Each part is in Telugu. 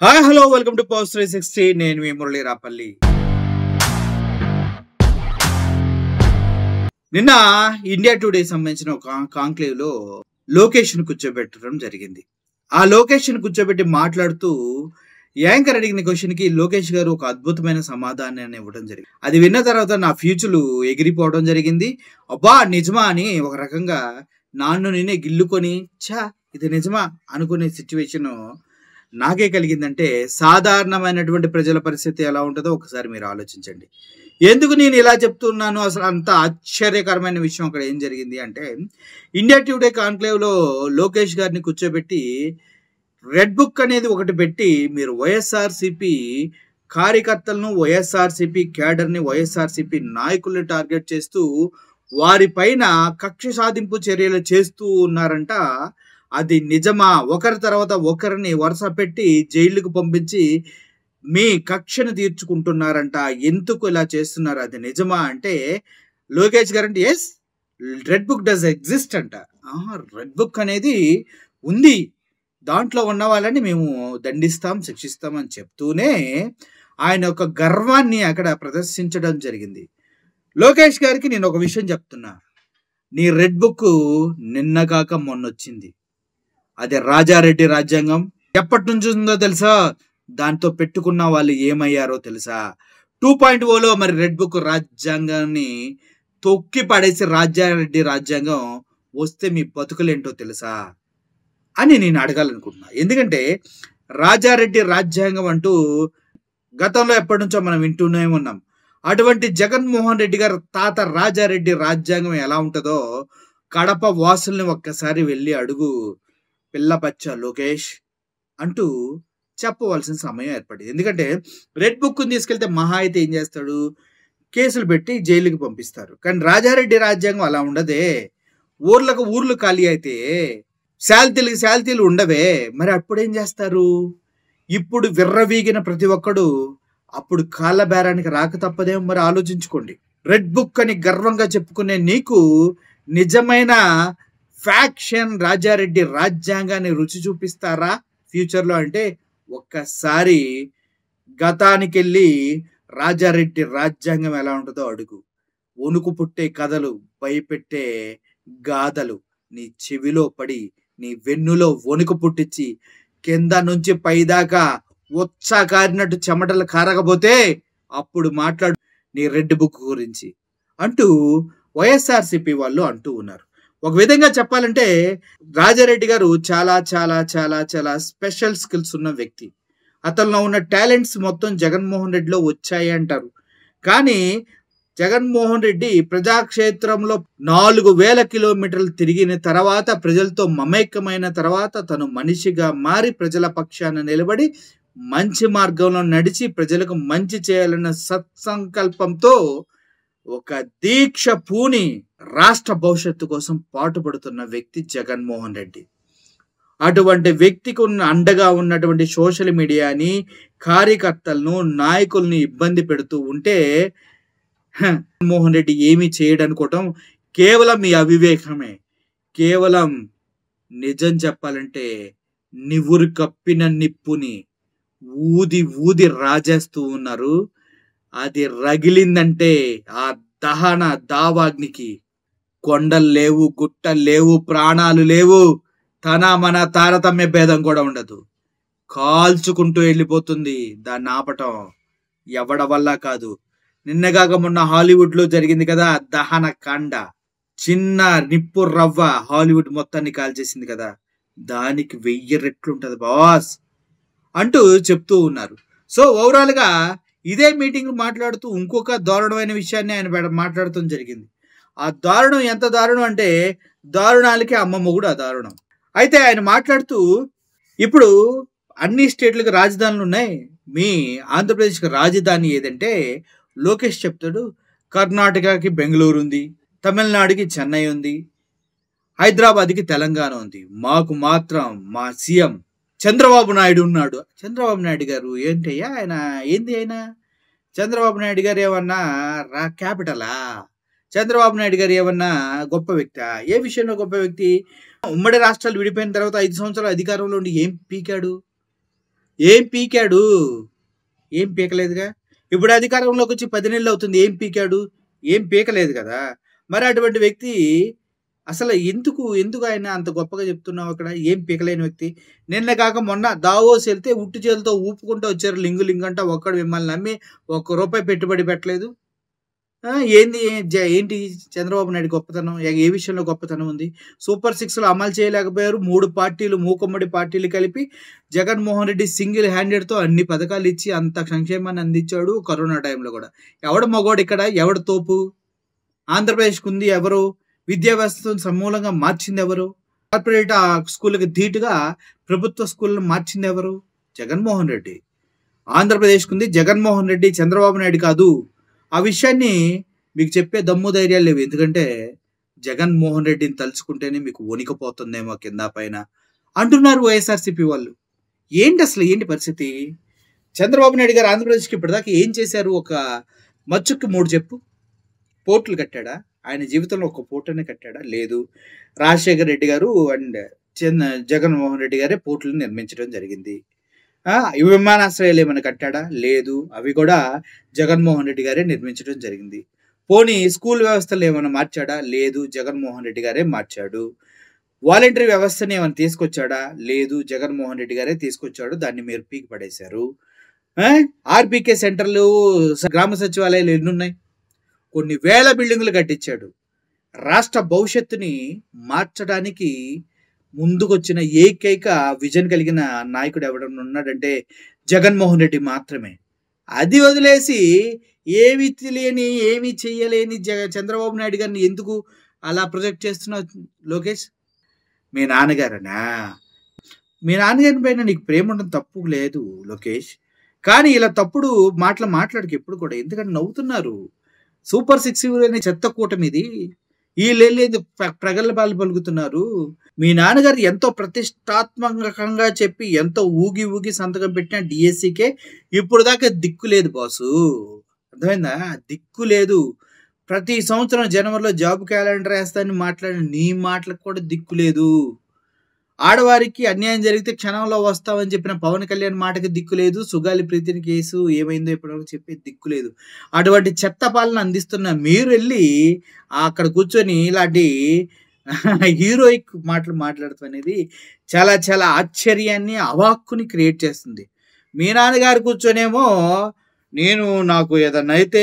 Hi hello welcome to power 360. నేను మీ మురళీ రాపల్లి. నిన్న ఇండియా టుడే సంబంధించిన ఒక కాంక్లేవ్ లో లోకేష్ ను కూర్చోబెట్టడం జరిగింది. ఆ లోకేష్ ను కూర్చోబెట్టి మాట్లాడుతూ యాంకర్ అడిగిన క్వశ్చన్ కి లోకేష్ గారు ఒక అద్భుతమైన సమాధానాన్ని ఇవ్వడం జరిగింది. అది విన్న తర్వాత నా ఫ్యూచర్లు ఎగిరిపోవడం జరిగింది. అబ్బా నిజమా అని ఒక రకంగా నాన్ను నేనే గిల్లుకొని ఛా ఇది నిజమా అనుకునే సిచ్యువేషన్ నాకే కలిగిందంటే సాధారణమైనటువంటి ప్రజల పరిస్థితి ఎలా ఉంటుందో ఒకసారి మీరు ఆలోచించండి. ఎందుకు నేను ఇలా చెప్తున్నాను, అసలు అంత ఆశ్చర్యకరమైన విషయం అక్కడ ఏం జరిగింది అంటే, ఇండియా టుడే కాన్క్లేవ్లో లోకేష్ గారిని కూర్చోబెట్టి రెడ్ బుక్ అనేది ఒకటి పెట్టి మీరు వైఎస్ఆర్సిపి కార్యకర్తలను, వైఎస్ఆర్సిపి క్యాడర్ని, వైఎస్ఆర్సిపి నాయకుల్ని టార్గెట్ చేస్తూ వారిపైన కక్ష సాధింపు చర్యలు చేస్తూ ఉన్నారంట. అది నిజమా? ఒకరి తర్వాత ఒకరిని వరుస పెట్టి జైలుకు పంపించి మీ కక్షను తీర్చుకుంటున్నారంట. ఎందుకు ఇలా చేస్తున్నారు, అది నిజమా అంటే లోకేష్ గారు అంటే yes red book does exist అంట. రెడ్ బుక్ అనేది ఉంది, దాంట్లో ఉన్న వాళ్ళని మేము దండిస్తాం, శిక్షిస్తాం అని చెప్తూనే ఆయన ఒక గర్వాన్ని అక్కడ ప్రదర్శించడం జరిగింది. లోకేష్ గారికి నేను ఒక విషయం చెప్తున్నా, నీ రెడ్ బుక్ నిన్న కాక మొన్నొచ్చింది. అది రాజారెడ్డి రాజ్యాంగం ఎప్పటి నుంచి ఉందో తెలుసా? దాంతో పెట్టుకున్న వాళ్ళు ఏమయ్యారో తెలుసా? 2.0లో మరి రెడ్ బుక్ రాజ్యాంగాన్ని తొక్కి పడేసి రాజారెడ్డి రాజ్యాంగం వస్తే మీ బతుకులేంటో తెలుసా అని నేను అడగాలనుకుంటున్నా. ఎందుకంటే రాజారెడ్డి రాజ్యాంగం అంటూ గతంలో ఎప్పటి నుంచో మనం వింటూనే ఉన్నాం. అటువంటి జగన్మోహన్ రెడ్డి గారు తాత రాజారెడ్డి రాజ్యాంగం ఎలా ఉంటుందో కడప వాసుల్ని ఒక్కసారి వెళ్ళి అడుగు పిల్ల పచ్చ లోకేష్ అంటూ చెప్పవలసిన సమయం ఏర్పడింది. ఎందుకంటే రెడ్ బుక్ తీసుకెళ్తే మహా అయితే ఏం చేస్తాడు, కేసులు పెట్టి జైలుకి పంపిస్తారు. కానీ రాజారెడ్డి రాజ్యాంగం అలా ఉండదే. ఊర్లకు ఊర్లు ఖాళీ అయితే శాల్తీలకి శాల్తీలు ఉండవే. మరి అప్పుడేం చేస్తారు? ఇప్పుడు విర్రవీగిన ప్రతి ఒక్కడు అప్పుడు కాళ్ళ బేరానికి రాక తప్పదేమో. మరి ఆలోచించుకోండి. రెడ్ బుక్ అని గర్వంగా చెప్పుకునే నీకు నిజమైన ఫ్యాక్షన్ రాజారెడ్డి రాజ్యాంగాన్ని రుచి చూపిస్తారా ఫ్యూచర్లో అంటే ఒక్కసారి గతానికి వెళ్ళి రాజారెడ్డి రాజ్యాంగం ఎలా ఉంటుందో అడుగు. వణుకు పుట్టే కథలు, భయపెట్టే గాథలు నీ చెవిలో పడి నీ వెన్నులో వణుకు పుట్టించి కింద నుంచి పైదాకా ఉత్సా కారినట్టు చెమటలు కారకపోతే అప్పుడు మాట్లాడు నీ రెడ్ బుక్ గురించి అంటూ వైఎస్ఆర్సిపి వాళ్ళు అంటూ ఉన్నారు. ఒక విధంగా చెప్పాలంటే రాజారెడ్డి గారు చాలా చాలా చాలా చాలా స్పెషల్ స్కిల్స్ ఉన్న వ్యక్తి. అతనిలో ఉన్న టాలెంట్స్ మొత్తం జగన్మోహన్ రెడ్డిలో వచ్చాయి అంటారు. కానీ జగన్మోహన్ రెడ్డి ప్రజాక్షేత్రంలో 4000 కిలోమీటర్లు తిరిగిన తర్వాత, ప్రజలతో మమేకమైన తర్వాత తను మనిషిగా మారి ప్రజల పక్షాన నిలబడి మంచి మార్గంలో నడిచి ప్రజలకు మంచి చేయాలన్న సత్సంకల్పంతో ఒక దీక్ష పూని రాష్ట్ర భవిష్యత్తు కోసం పాటుపడుతున్న వ్యక్తి జగన్మోహన్ రెడ్డి. అటువంటి వ్యక్తికి అండగా ఉన్నటువంటి సోషల్ మీడియాని, కార్యకర్తలను, నాయకుల్ని ఇబ్బంది పెడుతూ ఉంటే జగన్మోహన్ రెడ్డి ఏమీ చేయడనుకోవటం కేవలం మీ అవివేకమే. కేవలం నిజం చెప్పాలంటే నివురు కప్పిన నిప్పుని ఊది ఊది రాజేస్తూ ఉన్నారు. అది రగిలిందంటే ఆ దహన దావాగ్నికి కొండలు లేవు, గుట్టలు లేవు, ప్రాణాలు లేవు, మన తారతమ్య భేదం కూడా ఉండదు. కాల్చుకుంటూ వెళ్ళిపోతుంది. దాన్ని ఆపటం ఎవడ వల్ల కాదు. నిన్నగాక మొన్న హాలీవుడ్ లో జరిగింది కదా దహన కాండ. చిన్న నిప్పు రవ్వ హాలీవుడ్ మొత్తాన్ని కాల్చేసింది కదా, దానికి 1000 రెట్లుంటది బాస్ అంటూ చెప్తూ ఉన్నారు. సో ఓవరాల్ గా ఇదే మీటింగ్ మాట్లాడుతూ ఇంకొక దారుణమైన విషయాన్ని ఆయన మాట్లాడటం జరిగింది. ఆ దారుణం ఎంత దారుణం అంటే దారుణాలకి అమ్మ మొగుడు ఆ దారుణం. అయితే ఆయన మాట్లాడుతూ ఇప్పుడు అన్ని స్టేట్లకు రాజధానులు ఉన్నాయి, మీ ఆంధ్రప్రదేశ్కి రాజధాని ఏదంటే లోకేష్ చెప్తాడు కర్ణాటకకి బెంగళూరు ఉంది, తమిళనాడుకి చెన్నై ఉంది, హైదరాబాద్కి తెలంగాణ ఉంది, మాకు మాత్రం మా సీఎం చంద్రబాబు నాయుడు ఉన్నాడు. చంద్రబాబు నాయుడు గారు ఏంటయ్యా ఆయన, ఏంది ఆయన? చంద్రబాబు నాయుడు గారు ఏమన్నా క్యాపిటలా? చంద్రబాబు నాయుడు గారు ఏమన్నా గొప్ప వ్యక్తి? ఏ విషయంలో గొప్ప వ్యక్తి? ఉమ్మడి రాష్ట్రాలు విడిపోయిన తర్వాత 5 సంవత్సరాలు అధికారంలో ఉండి ఏం పీకాడు? ఏం పీకాడు? ఏం పీకలేదుగా. ఇప్పుడు అధికారంలోకి వచ్చి 10 నెలలు అవుతుంది. ఏం పీకాడు? ఏం పీకలేదు కదా! మరి అటువంటి వ్యక్తి అసలు ఎందుకు ఆయన అంత గొప్పగా చెప్తున్నావు అక్కడ? ఏం పీకలేని వ్యక్తి. నిన్న కాక మొన్న దావోస్ ఎళ్తే ఉట్టి చేతులతో ఊపుకుంటూ వచ్చారు లింగులింగంట. ఒక్కడు మిమ్మల్ని నమ్మి ఒక్క రూపాయి పెట్టుబడి పెట్టలేదు. ఏంది ఏంటి చంద్రబాబు నాయుడు గొప్పతనం? ఏ విషయంలో గొప్పతనం ఉంది? సూపర్ 6లో అమలు చేయలేకపోయారు. 3 పార్టీలు మూకుమ్మడి పార్టీలు కలిపి జగన్మోహన్ రెడ్డి సింగిల్ హ్యాండెడ్‌తో అన్ని పథకాలు ఇచ్చి అంత సంక్షేమాన్ని అందించాడు కరోనా టైంలో గూడా. ఎవడు మగోడు ఇక్కడ? ఎవడు తోపు? ఆంధ్రప్రదేశ్‌కుంది ఎవరు? విద్యా వ్యవస్థను సమూలంగా మార్చింది ఎవరు? కార్పొరేట్ స్కూళ్ళకి ధీటుగా ప్రభుత్వ స్కూళ్ళను మార్చింది ఎవరు? జగన్మోహన్ రెడ్డి. ఆంధ్రప్రదేశ్‌కుంది జగన్మోహన్ రెడ్డి, చంద్రబాబు నాయుడు కాదు. ఆ విషయాన్ని మీకు చెప్పే దమ్ము ధైర్యాలు లేవు. ఎందుకంటే జగన్మోహన్ రెడ్డిని తలుచుకుంటేనే మీకు వణికిపోతుందేమో కింద పైన అంటున్నారు వైఎస్ఆర్‌సీపీ వాళ్ళు. ఏంటి పరిస్థితి? చంద్రబాబు నాయుడు గారు ఆంధ్రప్రదేశ్‌కి ఇప్పటిదాకా ఏం చేశారు? ఒక మచ్చుకి 3 చెప్పు. పోర్టులు కట్టాడా? ఆయన జీవితంలో ఒక పోర్టనే కట్టాడా? లేదు. రాజశేఖర రెడ్డి గారు అండ్ జగన్మోహన్ రెడ్డి గారే పోర్టులను నిర్మించడం జరిగింది. విమానాశ్రయాలు ఏమైనా కట్టాడా? లేదు. అవి కూడా జగన్మోహన్ రెడ్డి గారే నిర్మించడం జరిగింది. పోనీ స్కూల్ వ్యవస్థలు ఏమైనా మార్చాడా? లేదు. జగన్మోహన్ రెడ్డి గారే మార్చాడు. వాలంటరీ వ్యవస్థని ఏమైనా తీసుకొచ్చాడా? లేదు. జగన్మోహన్ రెడ్డి గారే తీసుకొచ్చాడు. దాన్ని మీరు పీకి పడేశారు. ఆర్‌బీకే సెంటర్లు, గ్రామ సచివాలయాలు ఎన్నున్నాయి? కొన్ని వేల బిల్డింగులు కట్టించాడు. రాష్ట్ర భవిష్యత్తుని మార్చడానికి ముందుకొచ్చిన ఏకైక విజన్ కలిగిన నాయకుడు ఎవడన్నా ఉన్నాడంటే జగన్మోహన్ రెడ్డి మాత్రమే. అది వదిలేసి ఏమీ తెలియని, ఏమీ చెయ్యలేని చంద్రబాబు నాయుడు గారిని ఎందుకు అలా ప్రొజెక్ట్ చేస్తున్నావు లోకేష్? మీ నాన్నగారనా? మీ నాన్నగారి పైన నీకు ప్రేమ ఉండడం తప్పు లేదు లోకేష్. కానీ ఇలా తప్పుడు మాటలు మాట్లాడకు ఎప్పుడు కూడా. ఎందుకంటే నవ్వుతున్నారు. సూపర్ 6 అనే చెత్త కూటమిది. ఈళ్ళెళ్ళేది ప్రగల్భాలు పలుకుతున్నారు. మీ నాన్నగారు ఎంతో ప్రతిష్టాత్మకంగా చెప్పి ఎంతో ఊగి సంతకం పెట్టిన డిఎస్సికే ఇప్పుడు దాకా దిక్కు లేదు బాసు. అర్థమైందా? దిక్కు లేదు. ప్రతి సంవత్సరం జనవరిలో జాబ్ క్యాలెండర్ వేస్తానని మాట్లాడిన నీ మాటలకు కూడా దిక్కు లేదు. ఆడవారికి అన్యాయం జరిగితే క్షణంలో వస్తామని చెప్పిన పవన్ కళ్యాణ్ మాటకి దిక్కు లేదు. సుగాలి ప్రీతిని కేసు ఏమైందో ఇప్పటివరకు చెప్పే దిక్కు లేదు. అటువంటి చెత్త పాలన అందిస్తున్న మీరు వెళ్ళి అక్కడ కూర్చొని ఇలాంటి హీరోయిక్ మాటలు మాట్లాడటం అనేది చాలా చాలా ఆశ్చర్యాన్ని, అవాక్కుని క్రియేట్ చేస్తుంది. మీ నాన్నగారు కూర్చొనేమో నాకు ఏదన్నా అయితే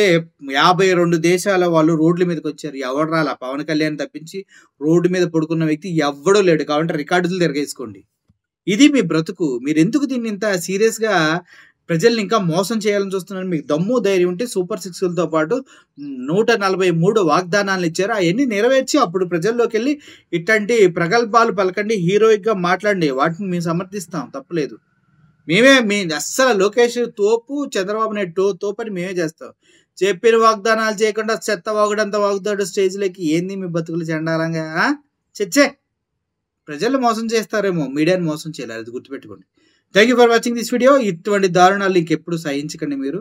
52 దేశాల వాళ్ళు రోడ్ల మీదకి వచ్చారు. ఎవడు రాలా? పవన్ కళ్యాణ్ తప్పించి రోడ్డు మీద పడుకున్న వ్యక్తి ఎవ్వడూ లేడు. కాబట్టి రికార్డులు తిరగేసుకోండి. ఇది మీ బ్రతుకు. మీరు ఎందుకు దీన్ని ఇంత సీరియస్గా ప్రజల్ని ఇంకా మోసం చేయాలని చూస్తున్నారు? మీకు దమ్ము ధైర్యం ఉంటే సూపర్ 6లతో పాటు 143 వాగ్దానాలు ఇచ్చారు. అవన్నీ నెరవేర్చి అప్పుడు ప్రజల్లోకి వెళ్ళి ఇట్లాంటి ప్రగల్భాలు పలకండి, హీరోయిక్గా మాట్లాడండి. వాటిని మేము సమర్థిస్తాం, తప్పలేదు. మీ అస్సలు లోకేష్ తోపు, చంద్రబాబు నాయుడు తోపని మేమే చేస్తాం. చెప్పిన వాగ్దానాలు చేయకుండా చెత్త వాగుడంతా వాగుతాడు స్టేజ్లోకి. ఏంది మీ బతుకులు చండాలంగా? చచ్చే ప్రజలు మోసం చేస్తారేమో, మీడియాని మోసం చేయలేదు. అది గుర్తుపెట్టుకోండి. Thank you for watching this video. ఇటువంటి దారుణాలు ఇంకెప్పుడు సహించకండి. మీరు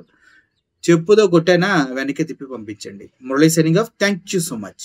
చెప్పుదో కొట్టైనా వెనక్కి తిప్పి పంపించండి. Murali signing off. Thank you so much.